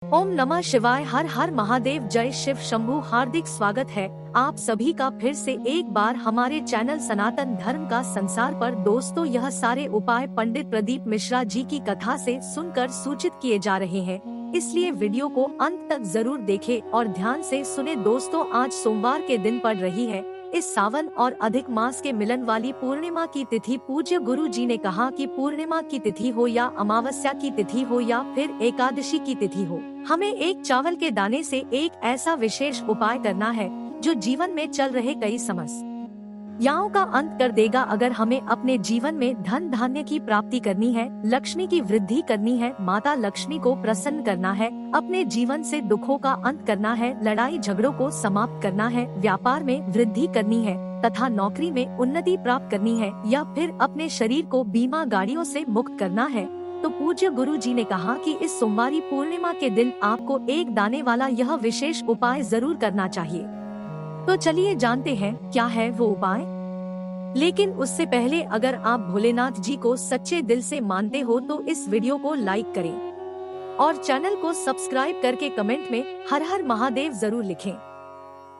ओम नमः शिवाय। हर हर महादेव। जय शिव शंभू। हार्दिक स्वागत है आप सभी का फिर से एक बार हमारे चैनल सनातन धर्म का संसार पर। दोस्तों, यह सारे उपाय पंडित प्रदीप मिश्रा जी की कथा से सुनकर सूचित किए जा रहे हैं, इसलिए वीडियो को अंत तक जरूर देखें और ध्यान से सुने। दोस्तों, आज सोमवार के दिन पड़ रही है इस सावन और अधिक मास के मिलन वाली पूर्णिमा की तिथि। पूज्य गुरु जी ने कहा कि पूर्णिमा की तिथि हो या अमावस्या की तिथि हो या फिर एकादशी की तिथि हो, हमें एक चावल के दाने से एक ऐसा विशेष उपाय करना है जो जीवन में चल रहे कई समस्याओं का अंत कर देगा। अगर हमें अपने जीवन में धन धान्य की प्राप्ति करनी है, लक्ष्मी की वृद्धि करनी है, माता लक्ष्मी को प्रसन्न करना है, अपने जीवन से दुखों का अंत करना है, लड़ाई झगड़ों को समाप्त करना है, व्यापार में वृद्धि करनी है तथा नौकरी में उन्नति प्राप्त करनी है, या फिर अपने शरीर को बीमा गाड़ियों से मुक्त करना है, तो पूज्य गुरु जी ने कहा कि इस सोमवारी पूर्णिमा के दिन आपको एक दाने वाला यह विशेष उपाय जरूर करना चाहिए। तो चलिए जानते हैं क्या है वो उपाय। लेकिन उससे पहले अगर आप भोलेनाथ जी को सच्चे दिल से मानते हो तो इस वीडियो को लाइक करें और चैनल को सब्सक्राइब करके कमेंट में हर हर महादेव जरूर लिखें।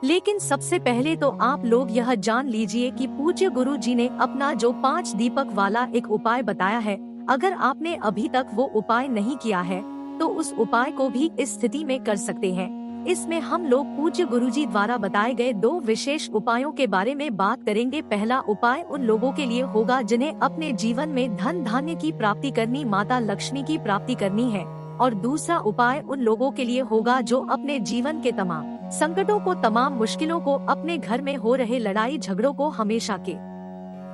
लेकिन सबसे पहले तो आप लोग यह जान लीजिए कि पूज्य गुरु जी ने अपना जो 5 दीपक वाला एक उपाय बताया है, अगर आपने अभी तक वो उपाय नहीं किया है तो उस उपाय को भी इस स्थिति में कर सकते हैं। इसमें हम लोग पूज्य गुरुजी द्वारा बताए गए 2 विशेष उपायों के बारे में बात करेंगे। पहला उपाय उन लोगों के लिए होगा जिन्हें अपने जीवन में धन धान्य की प्राप्ति करनी, माता लक्ष्मी की प्राप्ति करनी है, और दूसरा उपाय उन लोगों के लिए होगा जो अपने जीवन के तमाम संकटों को, तमाम मुश्किलों को, अपने घर में हो रहे लड़ाई झगड़ों को हमेशा के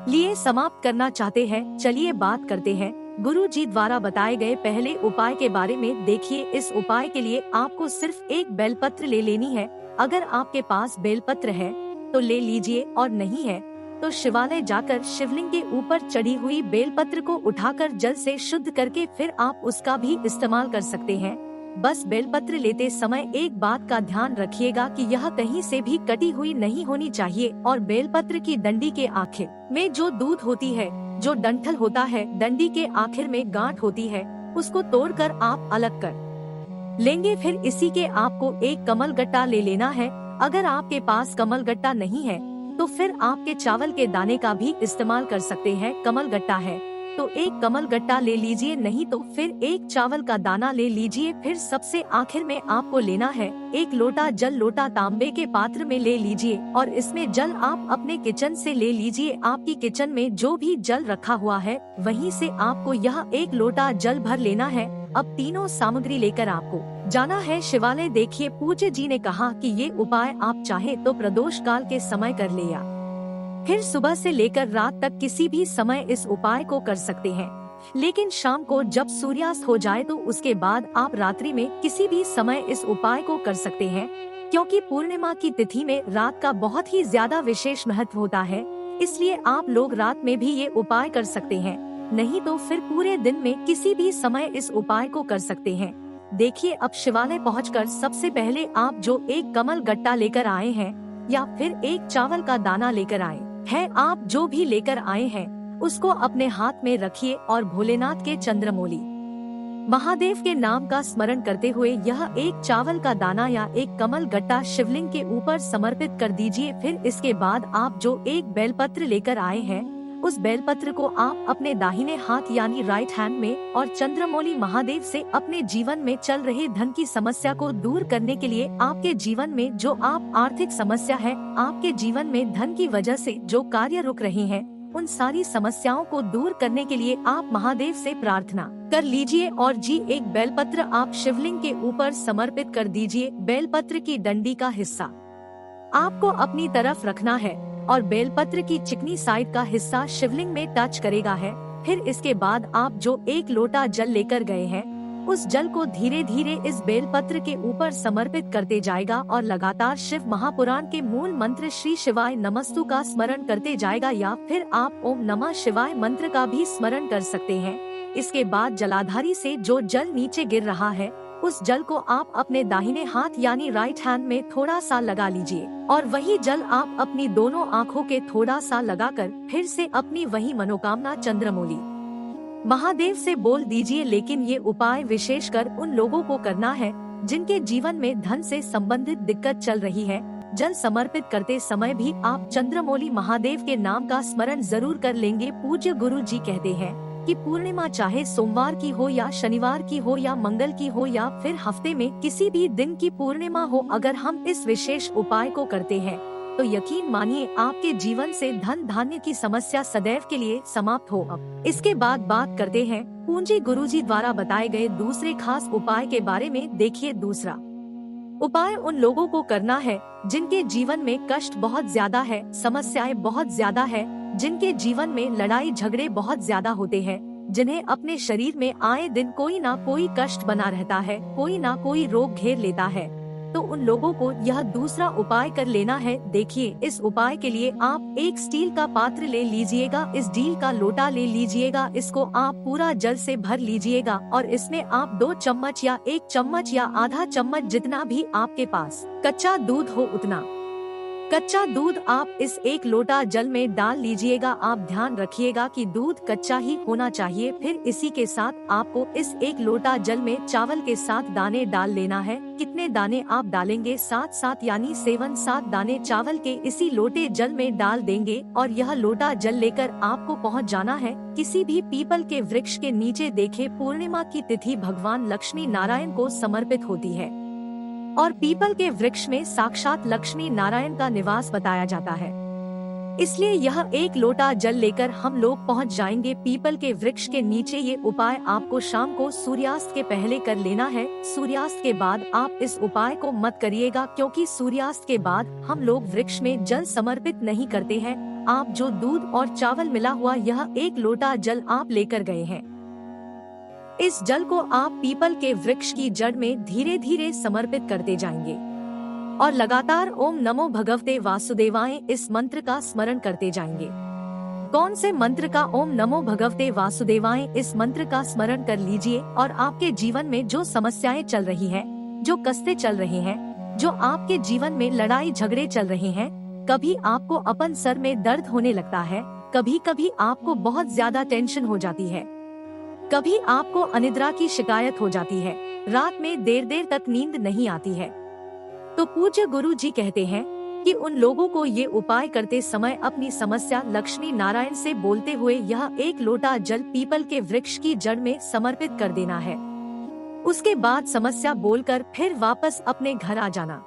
लिए समाप्त करना चाहते हैं। चलिए बात करते हैं गुरु जी द्वारा बताए गए पहले उपाय के बारे में। देखिए, इस उपाय के लिए आपको सिर्फ एक बेलपत्र ले लेनी है। अगर आपके पास बेलपत्र है तो ले लीजिए, और नहीं है तो शिवालय जाकर शिवलिंग के ऊपर चढ़ी हुई बेलपत्र को उठाकर जल से शुद्ध करके फिर आप उसका भी इस्तेमाल कर सकते हैं। बस बेलपत्र लेते समय एक बात का ध्यान रखिएगा कि यह कहीं से भी कटी हुई नहीं होनी चाहिए, और बेलपत्र की डंडी के आखिर में जो दूध होती है, जो डंठल होता है, डंडी के आखिर में गांठ होती है, उसको तोड़कर आप अलग कर लेंगे। फिर इसी के आपको एक कमल गट्टा ले लेना है। अगर आपके पास कमल गट्टा नहीं है तो फिर आपके चावल के दाने का भी इस्तेमाल कर सकते हैं। कमल गट्टा है तो एक कमल गट्टा ले लीजिए, नहीं तो फिर एक चावल का दाना ले लीजिए। फिर सबसे आखिर में आपको लेना है एक लोटा जल। लोटा तांबे के पात्र में ले लीजिए और इसमें जल आप अपने किचन से ले लीजिए। आपकी किचन में जो भी जल रखा हुआ है वहीं से आपको यह एक लोटा जल भर लेना है। अब तीनों सामग्री लेकर आपको जाना है शिवालय। देखिए, पूज्य जी ने कहा कि ये उपाय आप चाहे तो प्रदोष काल के समय कर ले या फिर सुबह से लेकर रात तक किसी भी समय इस उपाय को कर सकते हैं। लेकिन शाम को जब सूर्यास्त हो जाए तो उसके बाद आप रात्रि में किसी भी समय इस उपाय को कर सकते हैं, क्योंकि पूर्णिमा की तिथि में रात का बहुत ही ज्यादा विशेष महत्व होता है। इसलिए आप लोग रात में भी ये उपाय कर सकते हैं, नहीं तो फिर पूरे दिन में किसी भी समय इस उपाय को कर सकते हैं। देखिए, अब शिवालय पहुंचकर सबसे पहले आप जो एक कमल गट्टा लेकर आए हैं या फिर एक चावल का दाना लेकर आए है, आप जो भी लेकर आए हैं उसको अपने हाथ में रखिए और भोलेनाथ के चंद्रमौली महादेव के नाम का स्मरण करते हुए यह एक चावल का दाना या एक कमल गट्टा शिवलिंग के ऊपर समर्पित कर दीजिए। फिर इसके बाद आप जो एक बेलपत्र लेकर आए हैं उस बेलपत्र को आप अपने दाहिने हाथ यानी राइट हैंड में और चंद्रमौली महादेव से अपने जीवन में चल रहे धन की समस्या को दूर करने के लिए, आपके जीवन में जो आप आर्थिक समस्या है, आपके जीवन में धन की वजह से जो कार्य रुक रहे हैं, उन सारी समस्याओं को दूर करने के लिए आप महादेव से प्रार्थना कर लीजिए। और जी एक बेलपत्र आप शिवलिंग के ऊपर समर्पित कर दीजिए। बेलपत्र की डंडी का हिस्सा आपको अपनी तरफ रखना है और बेलपत्र की चिकनी साइड का हिस्सा शिवलिंग में टच करेगा है। फिर इसके बाद आप जो एक लोटा जल लेकर गए हैं उस जल को धीरे धीरे इस बेलपत्र के ऊपर समर्पित करते जाएगा और लगातार शिव महापुराण के मूल मंत्र श्री शिवाय नमस्तु का स्मरण करते जाएगा, या फिर आप ओम नमः शिवाय मंत्र का भी स्मरण कर सकते हैं। इसके बाद जलाधारी से जो जल नीचे गिर रहा है उस जल को आप अपने दाहिने हाथ यानी राइट हैंड में थोड़ा सा लगा लीजिए, और वही जल आप अपनी दोनों आँखों के थोड़ा सा लगाकर फिर से अपनी वही मनोकामना चंद्रमौली महादेव से बोल दीजिए। लेकिन ये उपाय विशेषकर उन लोगों को करना है जिनके जीवन में धन से संबंधित दिक्कत चल रही है, जल समर्पित करते समय भी आप चंद्रमौली महादेव के नाम का स्मरण जरूर कर लेंगे। पूज्य गुरु जी कहते हैं कि पूर्णिमा चाहे सोमवार की हो या शनिवार की हो या मंगल की हो या फिर हफ्ते में किसी भी दिन की पूर्णिमा हो, अगर हम इस विशेष उपाय को करते हैं तो यकीन मानिए आपके जीवन से धन धान्य की समस्या सदैव के लिए समाप्त हो। अब इसके बाद बात करते हैं पूज्य गुरुजी द्वारा बताए गए दूसरे खास उपाय के बारे में। देखिए, दूसरा उपाय उन लोगों को करना है जिनके जीवन में कष्ट बहुत ज्यादा है, समस्याएं बहुत ज्यादा है, जिनके जीवन में लड़ाई झगड़े बहुत ज्यादा होते हैं, जिन्हें अपने शरीर में आए दिन कोई ना कोई कष्ट बना रहता है, कोई ना कोई रोग घेर लेता है, तो उन लोगों को यह दूसरा उपाय कर लेना है। देखिए, इस उपाय के लिए आप एक स्टील का पात्र ले लीजिएगा, इस स्टील का लोटा ले लीजिएगा, इसको आप पूरा जल से भर लीजिएगा और इसमें आप 2 चम्मच या 1 चम्मच या आधा चम्मच, जितना भी आपके पास कच्चा दूध हो उतना कच्चा दूध आप इस 1 लोटा जल में डाल लीजिएगा। आप ध्यान रखिएगा कि दूध कच्चा ही होना चाहिए। फिर इसी के साथ आपको इस 1 लोटा जल में चावल के 7 दाने डाल लेना है। कितने दाने आप डालेंगे? 7 यानी 7 दाने चावल के इसी लोटे जल में डाल देंगे और यह लोटा जल लेकर आपको पहुंच जाना है किसी भी पीपल के वृक्ष के नीचे। देखे, पूर्णिमा की तिथि भगवान लक्ष्मी नारायण को समर्पित होती है और पीपल के वृक्ष में साक्षात लक्ष्मी नारायण का निवास बताया जाता है, इसलिए यह 1 लोटा जल लेकर हम लोग पहुंच जाएंगे पीपल के वृक्ष के नीचे। ये उपाय आपको शाम को सूर्यास्त के पहले कर लेना है। सूर्यास्त के बाद आप इस उपाय को मत करिएगा, क्योंकि सूर्यास्त के बाद हम लोग वृक्ष में जल समर्पित नहीं करते हैं। आप जो दूध और चावल मिला हुआ यह 1 लोटा जल आप लेकर गए हैं, इस जल को आप पीपल के वृक्ष की जड़ में धीरे धीरे समर्पित करते जाएंगे और लगातार ओम नमो भगवते वासुदेवाय इस मंत्र का स्मरण करते जाएंगे। कौन से मंत्र का? ओम नमो भगवते वासुदेवाय। इस मंत्र का स्मरण कर लीजिए और आपके जीवन में जो समस्याएं चल रही हैं, जो कष्टें चल रहे हैं, जो आपके जीवन में लड़ाई झगड़े चल रहे हैं, कभी आपको अपन सर में दर्द होने लगता है, कभी कभी आपको बहुत ज्यादा टेंशन हो जाती है, कभी आपको अनिद्रा की शिकायत हो जाती है, रात में देर देर तक नींद नहीं आती है, तो पूज्य गुरु जी कहते हैं कि उन लोगों को ये उपाय करते समय अपनी समस्या लक्ष्मी नारायण से बोलते हुए यह 1 लोटा जल पीपल के वृक्ष की जड़ में समर्पित कर देना है। उसके बाद समस्या बोलकर फिर वापस अपने घर आ जाना।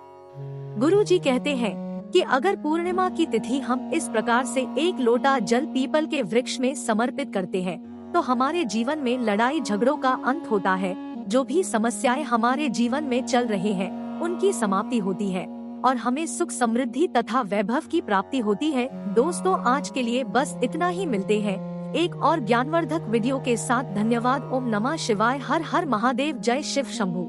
गुरु जी कहते हैं कि अगर पूर्णिमा की तिथि हम इस प्रकार से 1 लोटा जल पीपल के वृक्ष में समर्पित करते हैं तो हमारे जीवन में लड़ाई झगड़ों का अंत होता है। जो भी समस्याएं हमारे जीवन में चल रही हैं, उनकी समाप्ति होती है और हमें सुख समृद्धि तथा वैभव की प्राप्ति होती है। दोस्तों, आज के लिए बस इतना ही। मिलते हैं एक और ज्ञानवर्धक वीडियो के साथ। धन्यवाद। ओम नमः शिवाय। हर हर महादेव। जय शिव शंभू।